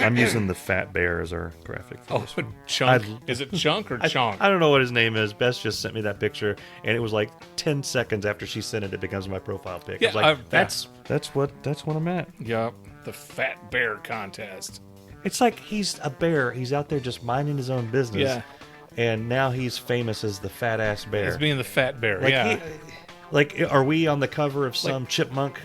I'm using the fat bear as our graphic. Oh, Chunk. Is it Chunk or Chonk? I don't know what his name is. Bess just sent me that picture, and it was like 10 seconds after she sent it, it becomes my profile pic. Yeah, I was like, that's what I'm at. Yep, the fat bear contest. It's like he's a bear. He's out there just minding his own business. Yeah. And now he's famous as the fat ass bear. He's being the fat bear. Like yeah. Are we on the cover of some chipmunk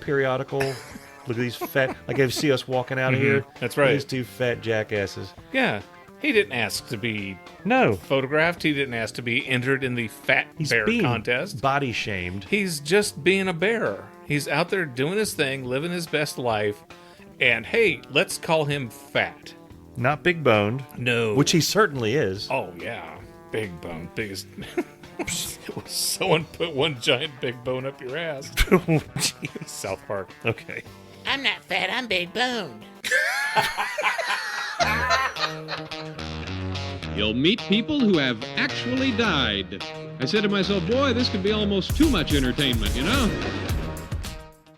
periodical? Look at these fat. Like, if you see us walking out of here, That's right. These two fat jackasses. Yeah. He didn't ask to be No, photographed. He didn't ask to be entered in the fat he's bear being contest. body shamed. He's just being a bear. He's out there doing his thing, living his best life. And hey, let's call him fat. Not big boned. No. Which he certainly is. Oh, yeah. Big bone. Biggest. Someone put one giant big bone up your ass. South Park. Okay. I'm not fat, I'm big boned. You'll meet people who have actually died. I said to myself, boy, this could be almost too much entertainment, you know?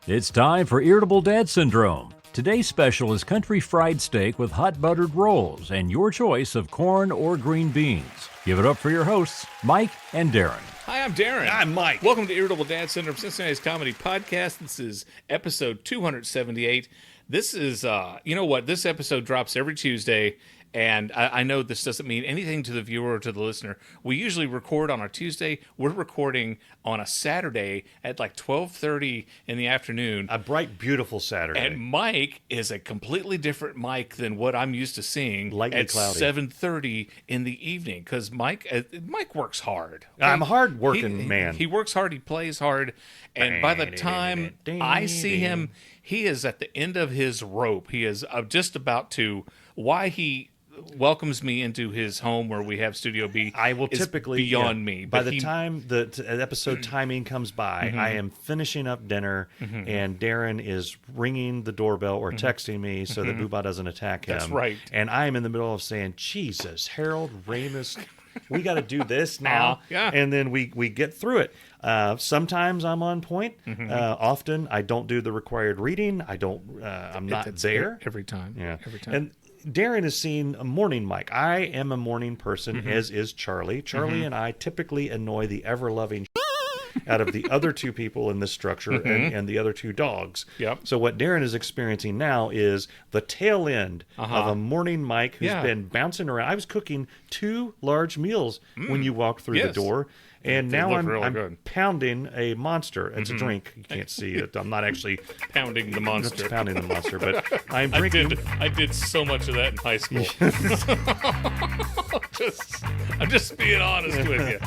It's time for Irritable Dad Syndrome. Today's special is country fried steak with hot buttered rolls and your choice of corn or green beans. Give it up for your hosts, Mike and Darin. Hi, I'm Darin. I'm Mike. Welcome to Irritable Dad Syndrome, Cincinnati's comedy podcast. This is episode 278. This is, you know what? This episode drops every Tuesday. And I know this doesn't mean anything to the viewer or to the listener. We usually record on a Tuesday. We're recording on a Saturday at like 12:30 in the afternoon. A bright, beautiful Saturday. And Mike is a completely different Mike than what I'm used to seeing Lightly at cloudy. 7:30 in the evening. Because Mike works hard. I'm a hard-working man. He works hard. He plays hard. And by the time I see him, he is at the end of his rope. He is just about to. Why he welcomes me into his home where we have Studio B I will is typically beyond me. By But the time the episode timing comes by, I am finishing up dinner, and Darin is ringing the doorbell or texting me so that Booba doesn't attack him. That's right. And I am in the middle of saying, "Jesus, Harold Ramis, we got to do this now." Yeah. And then we get through it. Sometimes I'm on point. Often I don't do the required reading. I'm not It's there every time. Yeah. Every time. And Darin has seen a morning Mike. I am a morning person, as is Charlie. Charlie and I typically annoy the ever-loving out of the other two people in this structure and the other two dogs. Yep. So what Darin is experiencing now is the tail end of a morning Mike who's been bouncing around. I was cooking 2 large meals when you walked through the Yes. door. And They now look I'm really good. pounding a monster. It's a drink. You can't see it. I'm not actually Pounding the monster. pounding the monster, but I'm I drinking. did so much of that in high school. I'm just being honest with you.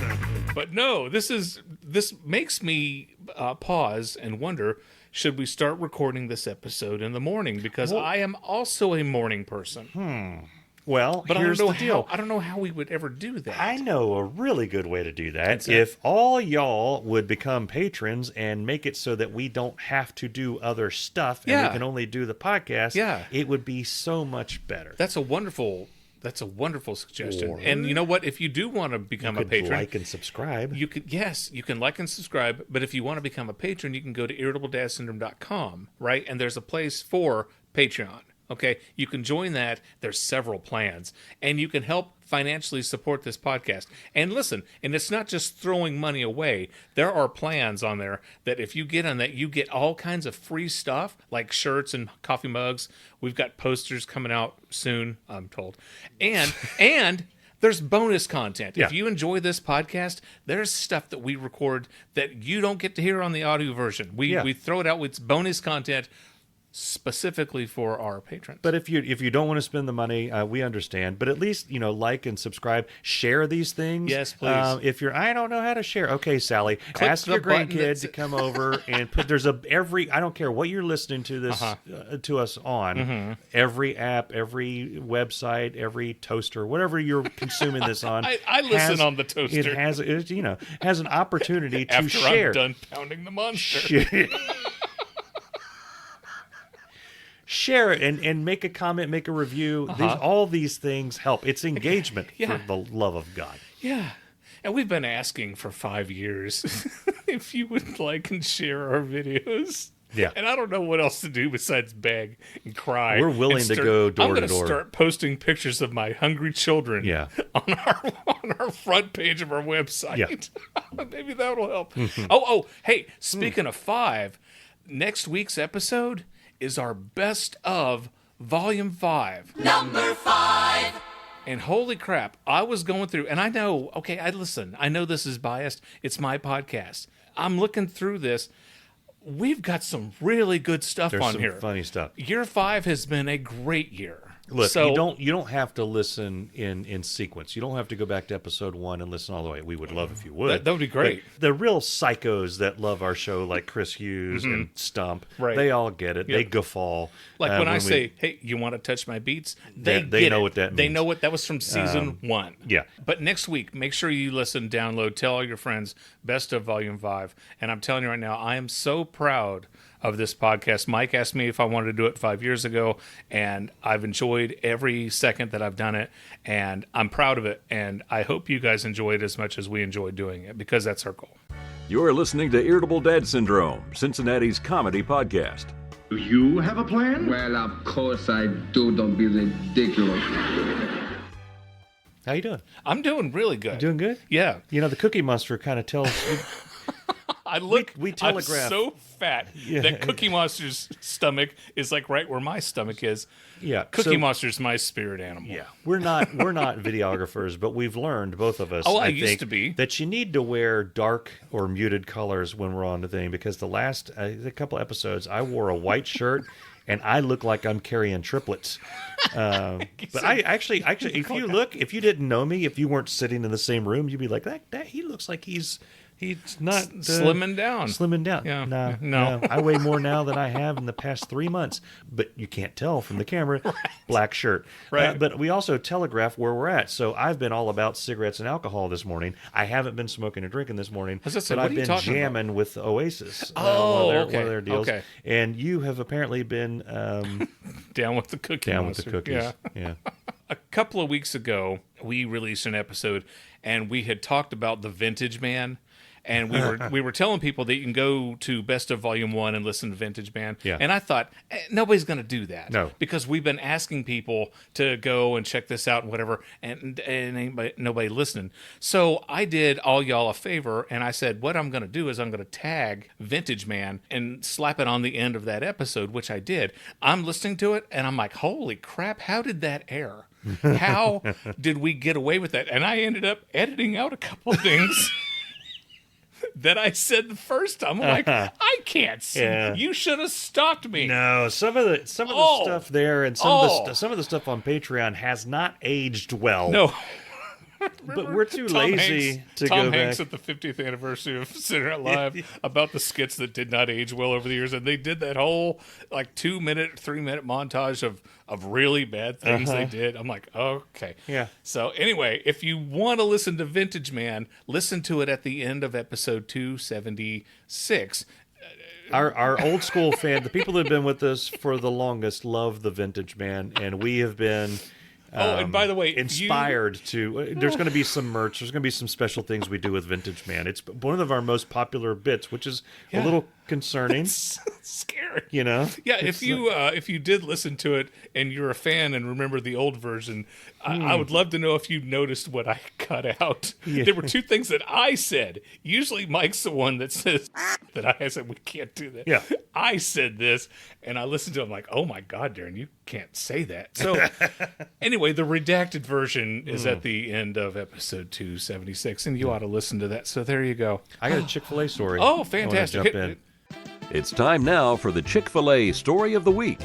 But no, this makes me pause and wonder, should we start recording this episode in the morning? Because I am also a morning person. Well, But here's the deal. I don't know how we would ever do that. I know a really good way to do that. What's that? If all y'all would become patrons and make it so that we don't have to do other stuff and Yeah. we can only do the podcast, Yeah. it would be so much better. That's a wonderful suggestion. Or- And you know what? If you do want to become a Could patron, like and subscribe. you can like and subscribe. But if you want to become a patron, you can go to IrritableDadSyndrome.com, right? And there's a place for Patreon. Okay, you can join that. There's several plans, and you can help financially support this podcast. And listen, and it's not just throwing money away. There are plans on there that if you get on that, you get all kinds of free stuff like shirts and coffee mugs. We've got posters coming out soon, I'm told, and there's bonus content. Yeah. If you enjoy this podcast, there's stuff that we record that you don't get to hear on the audio version. We throw it out with bonus content specifically for our patrons. But if you don't want to spend the money, we understand. But at least like and subscribe, share these things. Yes, please. If I don't know how to share, okay, Sally, Click ask the your button grandkid to come over and put. There's I don't care what you're listening to this to us on. Every app, every website, every toaster, whatever you're consuming this on. I listen on the toaster. It has has an opportunity to After share. I'm done pounding the monster. Share it and make a comment, make a review. All these things help. It's engagement for the love of God. Yeah. And we've been asking for 5 years if you would like and share our videos. Yeah. And I don't know what else to do besides beg and cry. We're willing to go door I'm to going to door. start posting pictures of my hungry children Yeah. on our front page of our website. Yeah. Maybe that'll help. Hey, speaking of 5, next week's episode is our best of Volume 5. Number 5. And holy crap, I was going through, and I know, okay, I know this is biased. It's my podcast. I'm looking through this. We've got some really good stuff There's on some here. funny stuff. Year 5 has been a great year. Look, so, you don't have to listen in sequence. You don't have to go back to episode 1 and listen all the way. We would love if you would. That would be great. But the real psychos that love our show, like Chris Hughes and Stump, Right. they all get it. Yep. They guffaw. Like when I say, hey, you want to touch my beats? They know it. what that They means. know what that was from season 1. yeah. But next week, make sure you listen, download, tell all your friends, best of Volume 5. And I'm telling you right now, I am so proud of this podcast. Mike asked me if I wanted to do it 5 years ago, and I've enjoyed every second that I've done it, and I'm proud of it, and I hope you guys enjoy it as much as we enjoy doing it, because that's our goal. You're listening to Irritable Dad Syndrome, Cincinnati's comedy podcast. Do you have a plan? Well, of course I do. Don't be ridiculous. How you doing? I'm doing really good. Doing good? Yeah. You know, the Cookie Monster kind of tells... I look, we I'm telegraph. so fat Yeah. that Cookie Monster's stomach is like right where my stomach is. Yeah. Cookie so- Monster's my spirit animal. Yeah, we're not videographers, but we've learned, both of us. Oh, I think, used to be. that you need to wear dark or muted colors when we're on the thing, because the last a couple episodes I wore a white shirt and I look like I'm carrying triplets. But I actually, if you didn't know me, if you weren't sitting in the same room, you'd be like, that he looks like he's not Slimming down. Slimming down. Yeah. No. I weigh more now than I have in the past 3 months, but you can't tell from the camera. Black shirt. Right. But we also telegraph where we're at. So I've been all about cigarettes and alcohol this morning. I haven't been smoking or drinking this morning, I was gonna say, but what I've are you been talking about? jamming with Oasis. Oh, one okay. of their deals. Okay. And you have apparently been Down with the Cookie down with Monster. the cookies. Yeah. Yeah. A couple of weeks ago, we released an episode, and we had talked about the Vintage Man. And we were telling people that you can go to Best of Volume 1 and listen to Vintage Man. Yeah. And I thought, nobody's going to do that. No. Because we've been asking people to go and check this out and whatever, and nobody listening. So I did all y'all a favor, and I said, what I'm going to do is I'm going to tag Vintage Man and slap it on the end of that episode, which I did. I'm listening to it, and I'm like, holy crap, how did that air? How did we get away with that? And I ended up editing out a couple things that I said the first time. I'm like, I can't see. Yeah. You should have stopped me. No, some of the Oh. stuff there and some of the stuff on Patreon has not aged well. No. but we're too Tom lazy Hanks, to Tom go Hanks back. at the 50th anniversary of Saturday Night Live about the skits that did not age well over the years, and they did that whole like 2-minute, 3-minute montage of really bad things they did. I'm like, okay, Yeah. So anyway, if you want to listen to Vintage Man, listen to it at the end of episode 276. Our old school fan, the people that have been with us for the longest, love the Vintage Man, and we have been. And by the way, inspired to. There's going to be some merch. There's going to be some special things we do with Vintage Man. It's one of our most popular bits, which is a little concerning. Scary. You know? Yeah, if you did listen to it and you're a fan and remember the old version, I would love to know if you noticed what I cut out. Yeah. There were 2 things that I said. Usually Mike's the one that says that I said we can't do that. Yeah. I said this, and I listened to it. I'm like, oh my God, Darin, you can't say that. So anyway, the redacted version is at the end of episode 276, and you ought to listen to that. So there you go. I got a Chick-fil-A story. Oh, I wanna fantastic. jump in. It's time now for the Chick-fil-A Story of the Week.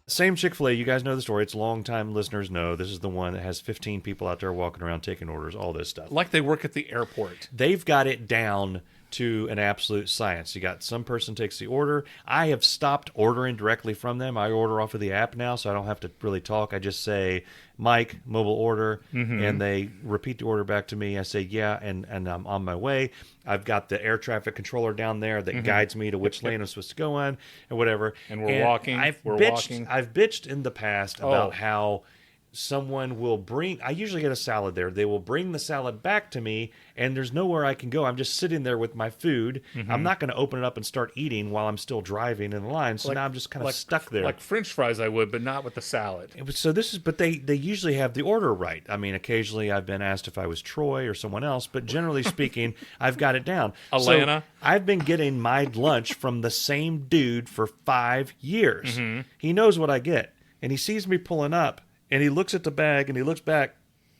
Same Chick-fil-A. You guys know the story. It's long-time listeners know. This is the one that has 15 people out there walking around taking orders, all this stuff. Like they work at the airport. They've got it down to an absolute science. You got some person takes the order. I have stopped ordering directly from them. I order off of the app now, so I don't have to really talk. I just say, Mike, mobile order, and they repeat the order back to me. I say, yeah, and I'm on my way. I've got the air traffic controller down there that guides me to which lane I'm supposed to go on and whatever. And we're walking. I've We're bitched, walking. I've bitched in the past about how someone will bring, I usually get a salad there. They will bring the salad back to me, and there's nowhere I can go. I'm just sitting there with my food. I'm not going to open it up and start eating while I'm still driving in the line. So now I'm just kind of stuck there. Like French fries I would, but not with the salad. So this is, but they usually have the order right. I mean, occasionally I've been asked if I was Troy or someone else, but generally speaking, I've got it down. Alana? So I've been getting my lunch from the same dude for 5 years. He knows what I get, and he sees me pulling up, and he looks at the bag, and he looks back,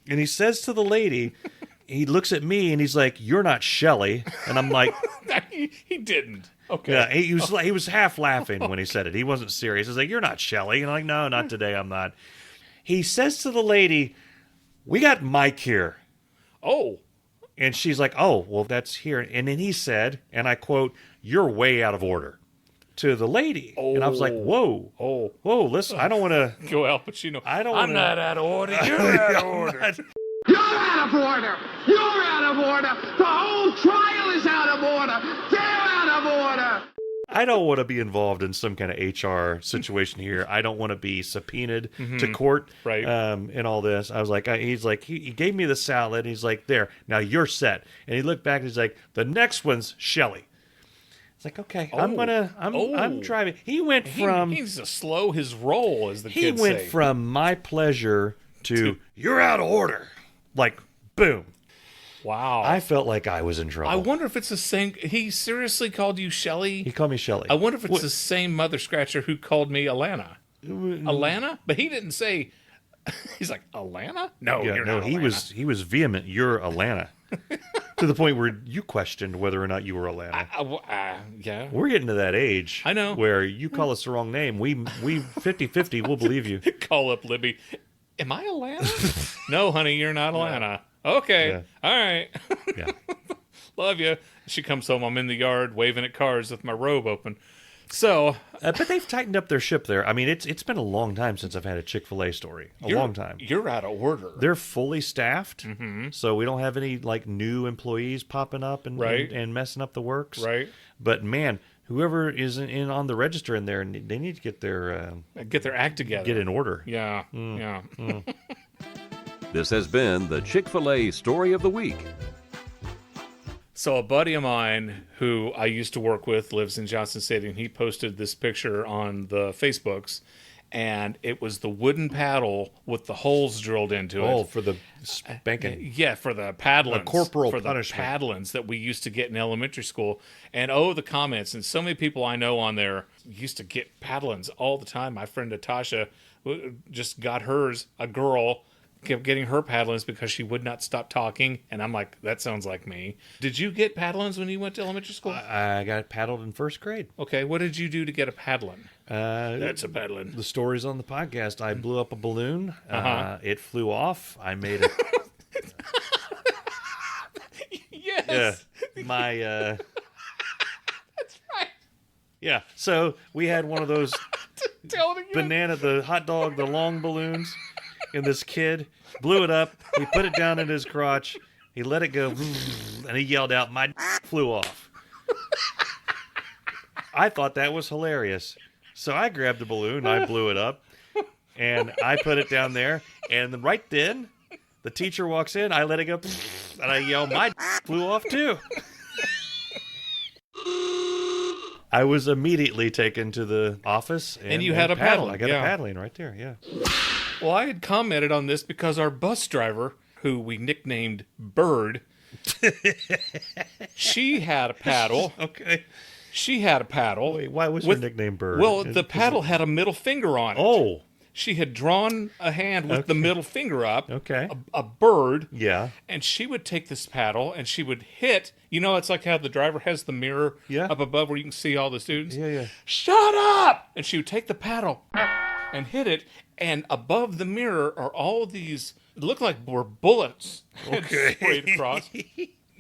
and he says to the lady, he looks at me, and he's like, "You're not Shelley," and I'm like, he didn't. Okay. Yeah, he was half laughing when he said it. He wasn't serious. He's like, "You're not Shelley," and I'm like, "No, not today. I'm not." He says to the lady, "We got Mike here." Oh. And she's like, "Oh, well, that's here." And then he said, and I quote, "You're way out of order," to the lady. And I was like, whoa. Listen, I don't want to go Al Pacino. I'm not out of order. You're out of order. You're out of order! You're out of order! The whole trial is out of order! They're out of order! I don't want to be involved in some kind of HR situation here. I don't want to be subpoenaed to court, right? And all this. I was like, he gave me the salad. He's like, "There, now you're set." And he looked back and he's like, "The next one's Shelley." It's like, okay, I'm driving. He went from he needs to slow his roll, as the kids say. He went from my pleasure to you're out of order. Like, boom. Wow. I felt like I was in trouble. I wonder if it's the same. He seriously called you Shelley? He called me Shelley. I wonder if it's the same mother scratcher who called me Alana. Alana? But he didn't say. He's like, Alana? No, you're not Alana. He was vehement. You're Alana. To the point where you questioned whether or not you were Alana. Yeah. We're getting to that age. I know. Where you call us the wrong name. We 50-50, we'll believe you. Call up Libby. Am I Alana? No, honey, you're not Alana. Okay. Yeah. All right. Yeah. Love you. She comes home. I'm in the yard waving at cars with my robe open. So, but they've tightened up their ship there. I mean, it's been a long time since I've had a Chick-fil-A story. Long time. You're out of order. They're fully staffed, so we don't have any like new employees popping up and messing up the works. Right. But man, whoever is in on the register in there, they need to get their act together. Get in order. Yeah. Yeah. This has been the Chick-fil-A Story of the Week. So a buddy of mine who I used to work with lives in Johnson City, and he posted this picture on the Facebooks, and it was the wooden paddle with the holes drilled into it. Oh, for the spanking. Yeah, for the paddlings. The corporal for punishment. The paddlings that we used to get in elementary school. And the comments, and so many people I know on there used to get paddlings all the time. My friend Natasha just got hers, a girl, kept getting her paddlings because she would not stop talking, and I'm like, that sounds like me. Did you get paddlings when you went to elementary school? I got paddled in first grade. Okay, what did you do to get a paddling? That's a paddling. The story's on the podcast. I blew up a balloon. It flew off. I made it. Yes. Yeah, my. That's right. Yeah, so we had one of those Tell it again. the hot dog, the long balloons. And this kid blew it up. He put it down in his crotch. He let it go, and he yelled out, "My flew off." I thought that was hilarious. So I grabbed the balloon, I blew it up, and I put it down there. And right then, the teacher walks in, I let it go, and I yell, "My flew off too." I was immediately taken to the office. And you had a paddle. I got a paddling right there, yeah. Well, I had commented on this because our bus driver, who we nicknamed Bird, she had a paddle. Okay. She had a paddle. Wait, why was her nickname Bird? Well, the paddle had a middle finger on it. Oh. She had drawn a hand with the middle finger up. Okay. A bird. Yeah. And she would take this paddle and she would hit. You know, it's like how the driver has the mirror up above where you can see all the students. Yeah. Shut up! And she would take the paddle and hit it. And above the mirror are all these, it looked like were bullets sprayed across.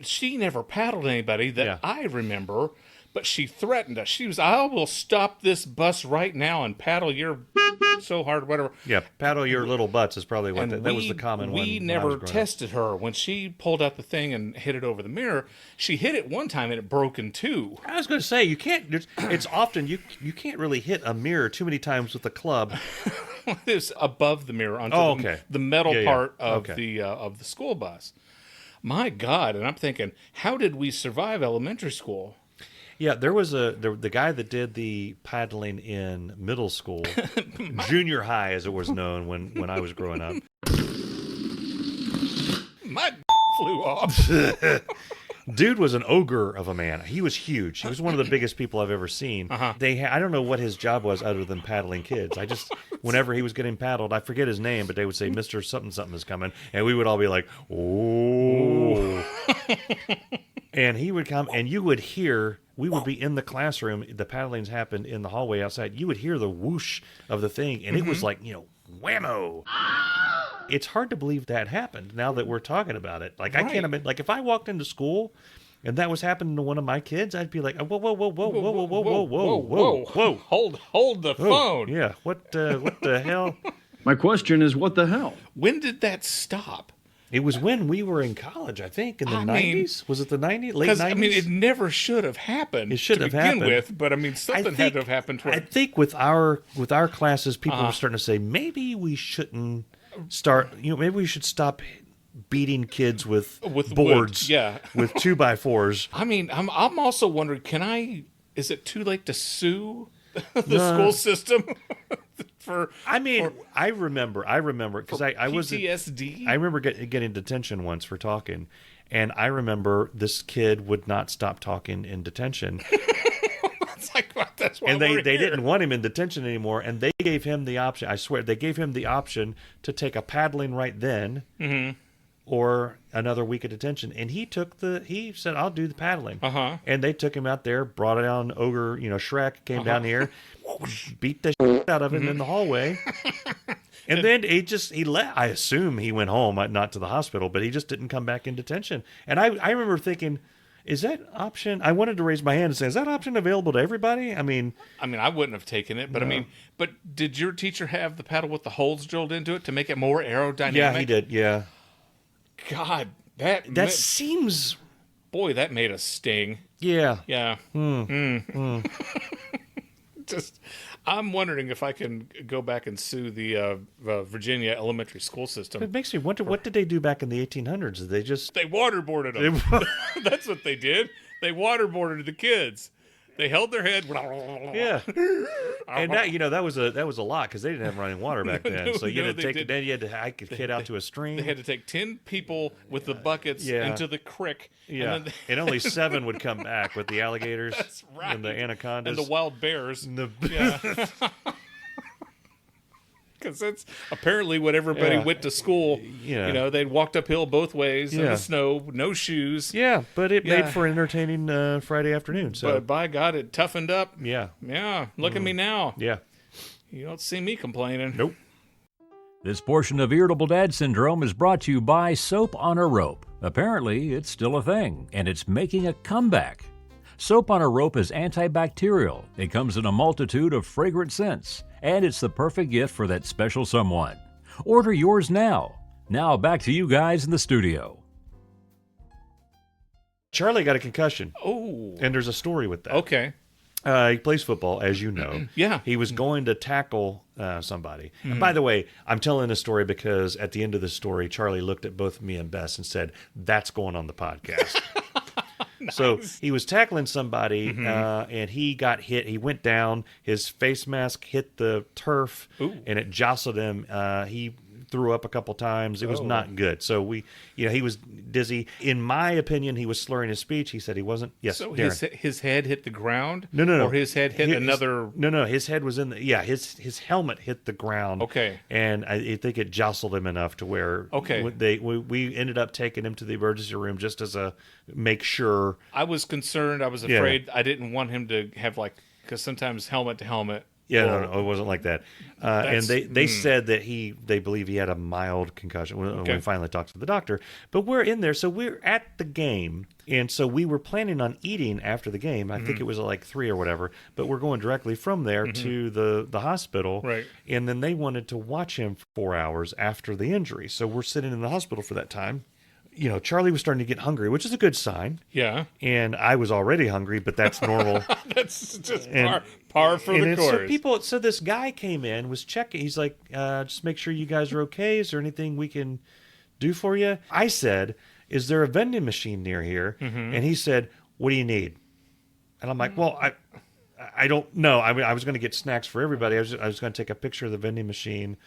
She never paddled anybody that I remember. but she threatened us. She was, I will stop this bus right now and paddle your so hard, whatever. Yeah, paddle your little butts is probably what that was the common one. We when I never was growing up. tested her. When she pulled out the thing and hit it over the mirror, she hit it one time and it broke in two. I was going to say you can't. It's often you can't really hit a mirror too many times with a club. It's above the mirror onto the metal part of the school bus. My God! And I'm thinking, how did we survive elementary school? Yeah, there was the guy that did the paddling in middle school, junior high as it was known when I was growing up. My flew off. Dude was an ogre of a man. He was huge. He was one of the biggest people I've ever seen. I don't know what his job was other than paddling kids. Whenever he was getting paddled, I forget his name, but they would say, Mr. Something Something is coming. And we would all be like, oh. And he would come, and you would hear, we would be in the classroom, the paddlings happened in the hallway outside. You would hear the whoosh of the thing, and it was like, whammo. It's hard to believe that happened now that we're talking about it. Like, I can't imagine, like, if I walked into school and that was happening to one of my kids, I'd be like, whoa, whoa, whoa, whoa, whoa, whoa, whoa, whoa, whoa, whoa, whoa. Hold the phone. Yeah, what the hell? My question is, what the hell? When did that stop? It was when we were in college, I think, in the 90s. Was it the 90s? Late 90s? I mean, it never should have happened. It should have happened. With, but I mean, something had to have happened. I think with our classes, people were starting to say, maybe we shouldn't start. Maybe we should stop beating kids with boards, wood. with 2x4s. I mean, I'm also wondering, is it too late to sue the school system? I remember because I was PTSD. I remember getting detention once for talking, and I remember this kid would not stop talking in detention. It's like, that's why they didn't want him in detention anymore, and they gave him the option. I swear, they gave him the option to take a paddling right then, or another week of detention. And he said, "I'll do the paddling." And they took him out there, brought down Ogre, Shrek, came down here, beat the shit out of him in the hallway. And then he left. I assume he went home, not to the hospital, but he just didn't come back in detention. And I remember thinking, is that option? I wanted to raise my hand and say, is that option available to everybody? I mean, I wouldn't have taken it, but but did your teacher have the paddle with the holes drilled into it to make it more aerodynamic? Yeah, he did. Yeah. God, seems. Boy, that made us sting. Yeah. Yeah. Just, I'm wondering if I can go back and sue the Virginia elementary school system. It makes me wonder, what did they do back in the 1800s? Did they waterboarded them. That's what they did. They waterboarded the kids. They held their head. Yeah. And that was a lot because they didn't have running water back then. So you had to hike a kid out to a stream. They had to take 10 people with the buckets into the creek. Yeah. And only 7 would come back with the alligators. That's right. And the anacondas. And the wild bears. Yeah. Because that's apparently what everybody went to school. Yeah. They'd walked uphill both ways in the snow, no shoes. Yeah, but it made for an entertaining Friday afternoon. So. But by God, it toughened up. Yeah. Yeah. Look at me now. Yeah. You don't see me complaining. Nope. This portion of Irritable Dad Syndrome is brought to you by Soap on a Rope. Apparently, it's still a thing, and it's making a comeback. Soap on a Rope is antibacterial. It comes in a multitude of fragrant scents, and it's the perfect gift for that special someone. Order yours now. Now back to you guys in the studio. Charlie got a concussion. Oh. And there's a story with that. Okay. He plays football, as you know. Yeah. He was going to tackle somebody. And by the way, I'm telling this story because at the end of the story, Charlie looked at both me and Bess and said, that's going on the podcast. Nice. So he was tackling somebody, and he got hit. He went down. His face mask hit the turf, and it jostled him. He threw up a couple times. It was not good. So he was dizzy. In my opinion, he was slurring his speech. He said he wasn't. Yes. So his head hit the ground? No. Or his head hit another? No. His head was in the. Yeah. His helmet hit the ground. Okay. And I think it jostled him enough to where. Okay. We ended up taking him to the emergency room just as a make sure. I was concerned. I was afraid. I didn't want him to have because sometimes helmet to helmet. Yeah, no, it wasn't like that. And they said that they believe he had a mild concussion when we finally talked to the doctor. But we're in there, so we're at the game, and so we were planning on eating after the game. I think it was like 3 or whatever, but we're going directly from there to the hospital. Right. And then they wanted to watch him for 4 hours after the injury. So we're sitting in the hospital for that time. You know, Charlie was starting to get hungry, which is a good sign. Yeah. And I was already hungry, but that's normal. That's just par for the course. So this guy came in, was checking. He's like, just make sure you guys are okay. Is there anything we can do for you? I said, is there a vending machine near here? And he said, what do you need? And I'm like, well, I don't know. I mean, I was going to get snacks for everybody. I was going to take a picture of the vending machine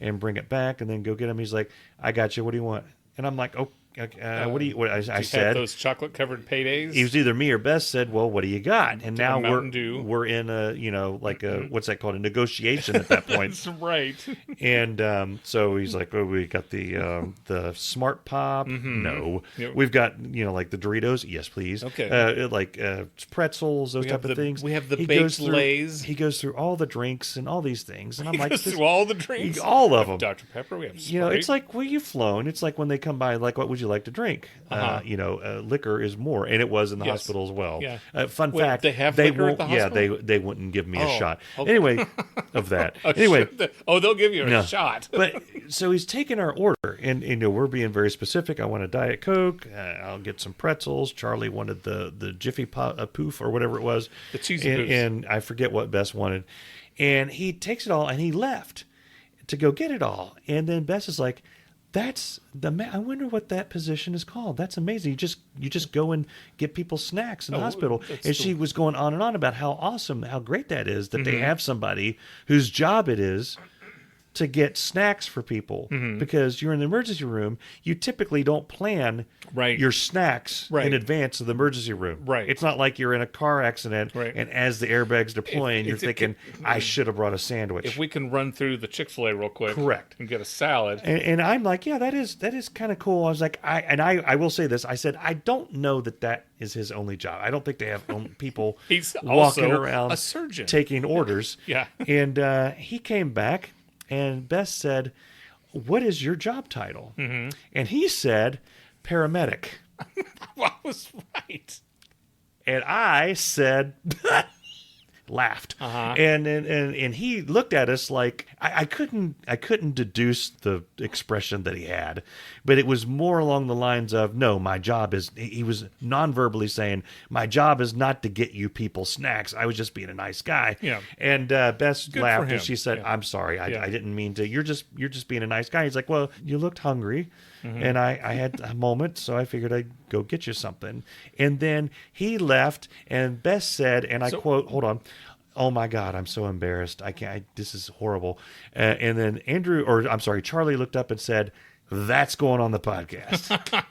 and bring it back and then go get him. He's like, I got you. What do you want? And I'm like, what do you? What I said? Those chocolate covered paydays. It was either me or Bess said, "Well, what do you got?" And now we're in a like a what's that called, a negotiation at that point. That's right. And so he's like, "Oh, we got the Smart Pop. No, Yep. we've got like the Doritos. Yes, please. Okay. Like pretzels, those type of things. We have the baked Lays. He goes through all the drinks and all these things, and I'm like, through all the drinks, all of them. Dr. Pepper. We have Sprite. You know, it's like, well, you've flown. It's like when they come by, like, what would you like to drink? Liquor is more, and it was in the hospital as well. Yeah. Fun fact: they have liquor won't. at the hospital? Yeah, they wouldn't give me a shot. Okay. Anyway, of that. Anyway, they'll give you a shot. But so he's taking our order, and we're being very specific. I want a Diet Coke. I'll get some pretzels. Charlie wanted the Jiffy Poof or whatever it was, the cheesy poofs. And I forget what Bess wanted. And he takes it all, and he left to go get it all. And then Bess is like, "That's I wonder what that position is called. That's amazing. You just go and get people snacks in the hospital." And she was going on and on about how awesome, how great that is that they have somebody whose job it is to get snacks for people, because you're in the emergency room. You typically don't plan your snacks in advance of the emergency room. Right. It's not like you're in a car accident and as the airbag's deploying, you're thinking, I should have brought a sandwich. If we can run through the Chick-fil-A real quick, correct, and get a salad, and I'm like, yeah, that is kind of cool. I was like, I will say this. I said, I don't know that is his only job. I don't think they have people He's walking also around a surgeon taking orders. Yeah. And he came back. And Bess said, "What is your job title?" And he said, "Paramedic." I was right. And I said, laughed. And he looked at us like I couldn't deduce the expression that he had, but it was more along the lines of, no, my job is, he was non-verbally saying, my job is not to get you people snacks. I was just being a nice guy. Yeah. And Bess Good laughed for him. and she said, I'm sorry, I didn't mean to. You're just being a nice guy. He's like, well, you looked hungry. And I had a moment, so I figured I'd go get you something. And then he left, and Bess said, and I quote, hold on, "Oh my God, I'm so embarrassed. I can't, this is horrible." And then Charlie looked up and said, "That's going on the podcast."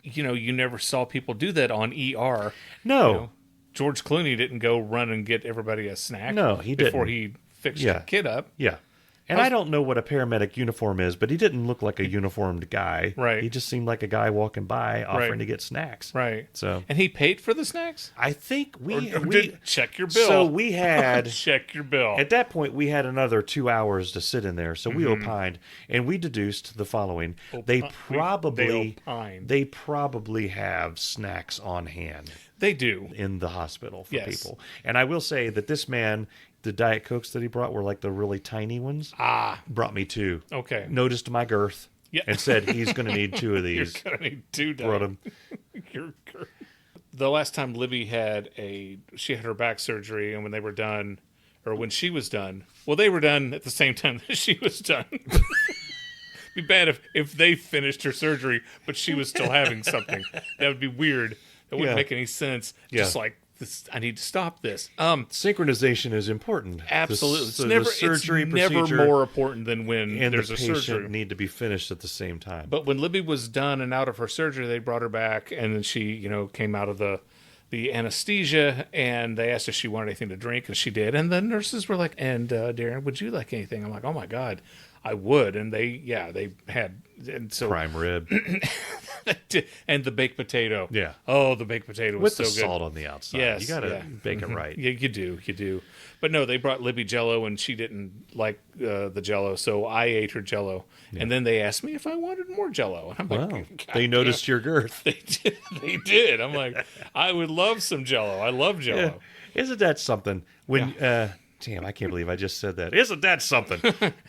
You never saw people do that on ER. No. George Clooney didn't go run and get everybody a snack. No, he didn't. Before he fixed the kid up. Yeah. And I don't know what a paramedic uniform is, but he didn't look like a uniformed guy. Right. He just seemed like a guy walking by offering to get snacks. Right. So. And he paid for the snacks? I think we check your bill. So we had check your bill. At that point, we had another 2 hours to sit in there. So we opined, and we deduced the following: they probably have snacks on hand. They do in the hospital for people. And I will say that this man, the Diet Cokes that he brought were like the really tiny ones. Brought me 2. Okay. Noticed my girth. Yeah. And said he's going to need 2 of these. You're going to need 2. Brought him. The last time Libby had her back surgery, and when they were done, or when she was done, well, they were done at the same time that she was done. Be bad if they finished her surgery, but she was still having something. That would be weird. That wouldn't make any sense. Just like this, I need to stop this. Synchronization is important. Absolutely. It's never more important than when and there's the a patient surgery. Need to be finished at the same time. But when Libby was done and out of her surgery, they brought her back, and then she, came out of the anesthesia, and they asked if she wanted anything to drink, and she did. And the nurses were like, "And Darin, would you like anything?" I'm like, "Oh my God, I would, and they had, and so Prime rib. and the baked potato. Yeah. Oh, the baked potato was With so the good. salt on the outside. Yes, You got to yeah. bake it right. Yeah, you do. But no, they brought Libby Jello, and she didn't like the Jello, so I ate her Jello. And then they asked me if I wanted more Jello, and I'm Wow. like, They noticed your girth. They did. I'm like, I would love some Jello. I love Jello. Yeah. Isn't that something? When damn, I can't believe I just said that. Isn't that something?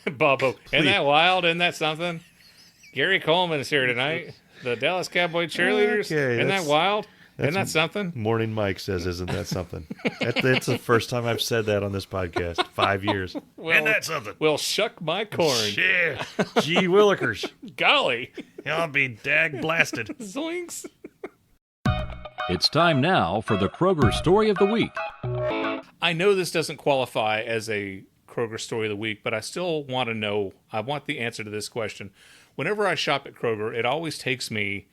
Bobo, isn't that wild? Isn't that something? Gary Coleman is here tonight. The Dallas Cowboy cheerleaders. Okay, Isn't that wild? Isn't that something? Morning Mike says, "Isn't that something?" That's the first time I've said that on this podcast. 5 years. Isn't that something? Well, shuck my corn. Yeah. Gee willikers. Golly. I'll be dag blasted. Zoinks. It's time now for the Kroger Story of the Week. I know this doesn't qualify as a Kroger Story of the Week, but I still want to know. I want the answer to this question. Whenever I shop at Kroger, it always takes me.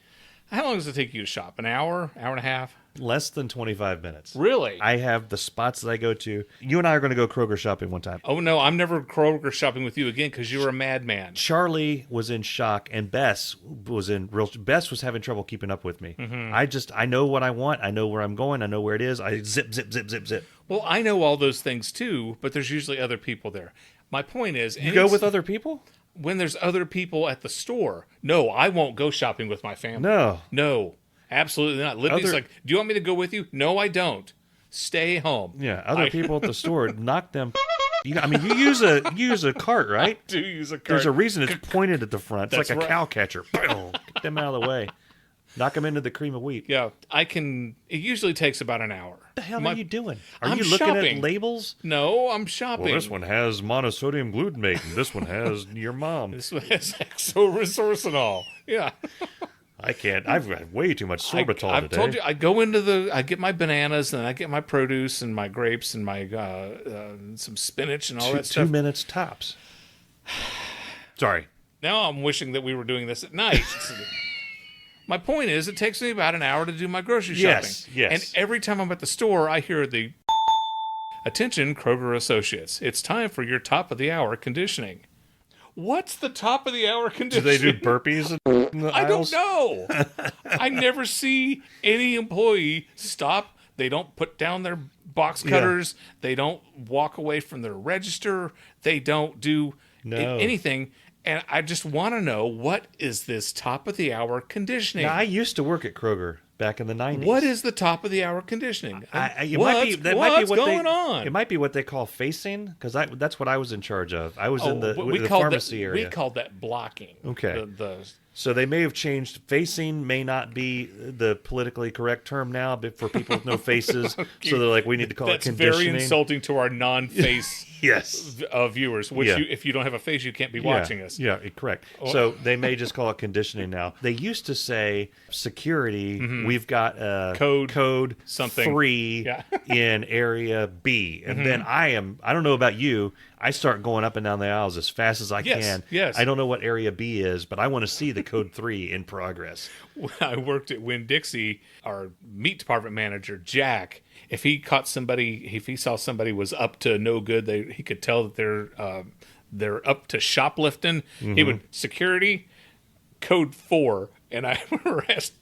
How long does it take you to shop? An hour? Hour and a half? Less than 25 minutes. Really? I have the spots that I go to. You and I are going to go Kroger shopping one time. Oh, no, I'm never Kroger shopping with you again because you're a madman. Charlie was in shock, and Bess was having trouble keeping up with me. Mm-hmm. I know what I want. I know where I'm going. I know where it is. I zip. Well, I know all those things too, but there's usually other people there. My point is... You go with other people? When there's other people at the store. No, I won't go shopping with my family. No, absolutely not. Libby's like, do you want me to go with you? No, I don't. Stay home. Yeah, other people at the store, knock them. You use a cart, right? I do use a cart. There's a reason it's pointed at the front. It's That's like a right. cow catcher. Boom. Get them out of the way. Knock them into the cream of wheat. Yeah, I can. It usually takes about an hour. What the hell are you doing? Are I'm you looking shopping. at labels? No, I'm shopping. Well, this one has monosodium glutamate, and this one has your mom. This one has exoresorcinol. Yeah. I can't. I've got way too much sorbitol I've today. told you, I go into I get my bananas, and I get my produce and my grapes and my some spinach and all that stuff. 2 minutes tops. Sorry. Now I'm wishing that we were doing this at night. My point is, it takes me about an hour to do my grocery shopping. Yes. And every time I'm at the store, I hear the attention, Kroger Associates. It's time for your top of the hour conditioning. What's the top of the hour Do conditioning? they do burpees in the I aisles? don't know. I never see any employee stop. They don't put down their box cutters. They don't walk away from their register. They don't do anything. And I just want to know, what is this top of the hour conditioning? Now, I used to work at Kroger back in the 90s. What is the top of the hour conditioning? What's going on? It might be what they call facing, because that's what I was in charge of. I was in the we pharmacy area. We called that blocking. Okay. So they may have changed. Facing may not be the politically correct term now, but for people with no faces. So they're like, we need to call it conditioning. That's very insulting to our non-face yes. Viewers, which if you don't have a face, you can't be watching us. Yeah, correct. So they may just call it conditioning now. They used to say security, we've got a code something 3 in area B. And then I don't know about you, I start going up and down the aisles as fast as I can. Yes. I don't know what area B is, but I want to see the code 3 in progress. When I worked at Winn-Dixie, our meat department manager, Jack, if he saw somebody was up to no good, he could tell that they're up to shoplifting. He would security code 4, and I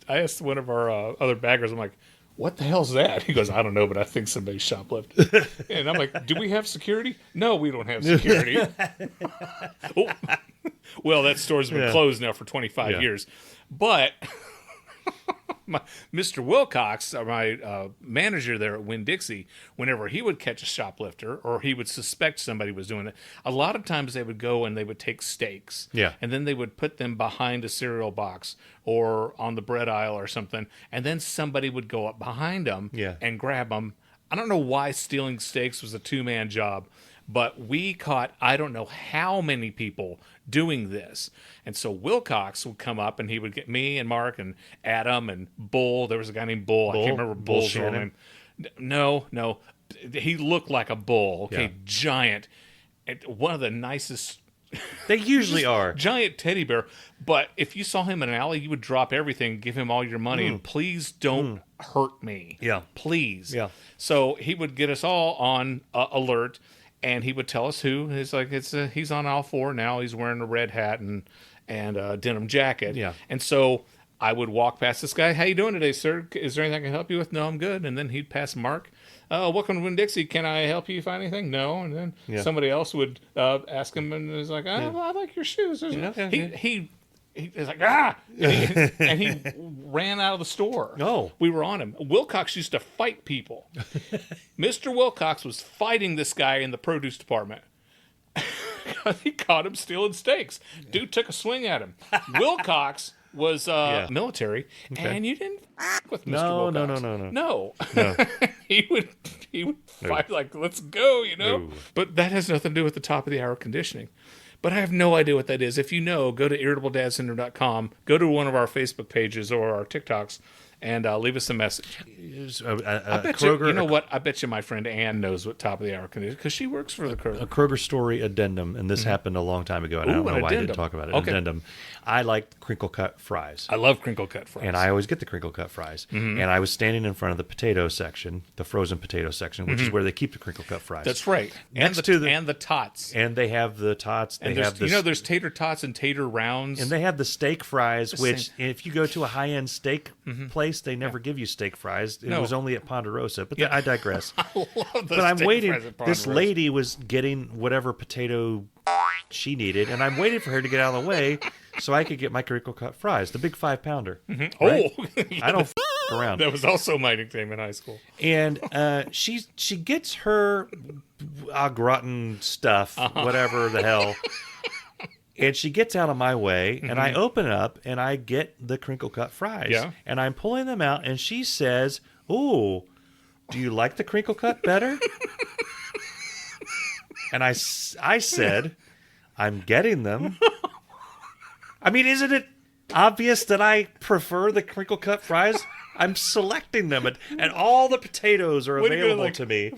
asked one of our other baggers, I'm like, what the hell's that? He goes, I don't know, but I think somebody shoplifted. And I'm like, do we have security? No, we don't have security. Oh. Well, that store's been closed now for 25 years. But Mr. Wilcox, my manager there at Winn-Dixie, whenever he would catch a shoplifter or he would suspect somebody was doing it, a lot of times they would go and they would take steaks. Yeah. And then they would put them behind a cereal box or on the bread aisle or something. And then somebody would go up behind them and grab them. I don't know why stealing steaks was a two-man job, but we caught I don't know how many people doing this. And so Wilcox would come up and he would get me and Mark and Adam and Bull. There was a guy named Bull. I can't remember Bull's real name. No. He looked like a bull. Okay, giant. And one of the nicest. They usually are. Giant teddy bear. But if you saw him in an alley, you would drop everything, give him all your money, and please don't hurt me. Yeah. Please. Yeah. So he would get us all on alert. and he would tell us who. He's like, he's on aisle 4 now. He's wearing a red hat and a denim jacket. Yeah. And so I would walk past this guy. How you doing today, sir? Is there anything I can help you with? No, I'm good. And then he'd pass Mark. Welcome to Winn-Dixie. Can I help you find anything? No. And then somebody else would ask him, and he's like, well, I like your shoes. He was like, and he ran out of the store. Oh. We were on him. Wilcox used to fight people. Mr. Wilcox was fighting this guy in the produce department. He caught him stealing steaks. Dude took a swing at him. Wilcox was military, and you didn't with Mr. Wilcox. No. he would fight like, let's go, No. But that has nothing to do with the top of the hour conditioning. But I have no idea what that is. If you know, go to IrritableDadSyndrome.com, go to one of our Facebook pages or our TikToks, and leave us a message. I bet you know what? I bet you my friend Ann knows what top of the hour conditioning, because she works for the Kroger. A Kroger story addendum, and this happened a long time ago, and I don't know why I didn't talk about it. Okay. Addendum. I like crinkle cut fries. I love crinkle cut fries. And I always get the crinkle cut fries. And I was standing in front of the potato section, the frozen potato section, which is where they keep the crinkle cut fries. That's right. And the tots. And they have the tots. They have there's tater tots and tater rounds. And they have the steak fries, which if you go to a high-end steak place, they never give you steak fries. It was only at Ponderosa. But I digress. I love those but I'm steak waiting. fries at This Ponderosa. lady was getting whatever potato she needed, and I'm waiting for her to get out of the way so I could get my crinkle cut fries, the big 5-pounder. Right? Oh, I don't around. That was also my nickname in high school. And she gets her au gratin stuff, whatever the hell. And she gets out of my way, and I open it up, and I get the crinkle cut fries. Yeah. And I'm pulling them out, and she says, "Ooh, do you like the crinkle cut better?" And I said, "I'm getting them." I mean, isn't it obvious that I prefer the crinkle cut fries? I'm selecting them, and all the potatoes are available to me.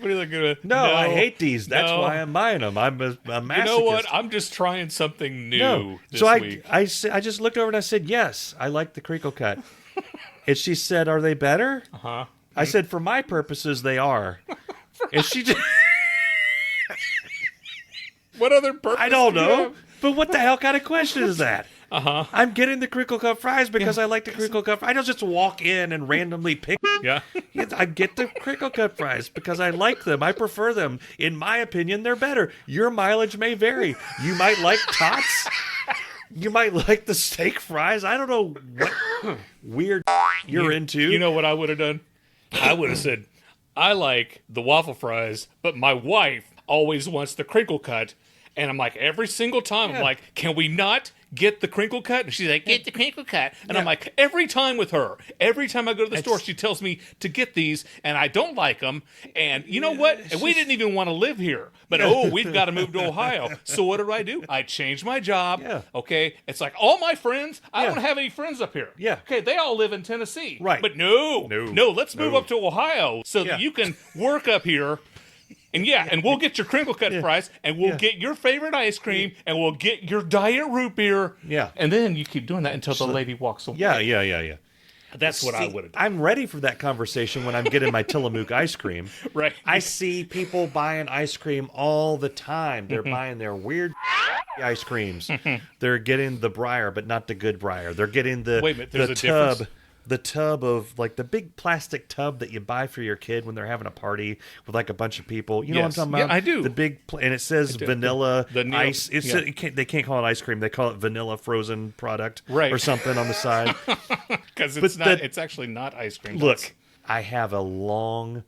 No, I hate these. That's why I'm buying them. I'm a masochist. You know what? I'm just trying something new this week. I just looked over and I said, "Yes, I like the crinkle cut." And she said, "Are they better?" Uh-huh. I said, "For my purposes, they are." And she just... What other purpose? I don't do you know. have? But what the hell kind of question is that? I'm getting the crinkle cut fries because I like the crinkle cut fries. I don't just walk in and randomly pick. Yeah. I get the crinkle cut fries because I like them. I prefer them. In my opinion, they're better. Your mileage may vary. You might like tots. You might like the steak fries. I don't know what weird you're into. You know what I would have done? I would have said, I like the waffle fries, but my wife always wants the crinkle cut. And I'm like, every single time, I'm like, can we not get the crinkle cut? And she's like, get the crinkle cut. And I'm like, every time with her, every time I go to the store, she tells me to get these, and I don't like them. And you know what? And we didn't even want to live here. But, we've got to move to Ohio. So what do? I changed my job. Yeah. Okay? It's like, all my friends, I don't have any friends up here. Yeah. Okay, they all live in Tennessee. Right. But no, let's move up to Ohio so that you can work up here. And and we'll get your crinkle cut fries, and we'll get your favorite ice cream, and we'll get your diet root beer. Yeah. And then you keep doing that until the lady walks away. Yeah. That's what I would have done. I'm ready for that conversation when I'm getting my Tillamook ice cream. Right. I see people buying ice cream all the time. They're buying their weird ice creams. They're getting the Breyer, but not the good Breyer. They're getting the Wait a minute, there's the a tub. difference? The tub of, like, the big plastic tub that you buy for your kid when they're having a party with, like, a bunch of people. You know what I'm talking about? Yeah, I do. The big, and it says vanilla ice. They can't call it ice cream. They call it vanilla frozen product Right. or something on the side. Because it's actually not ice cream. Look, I have a long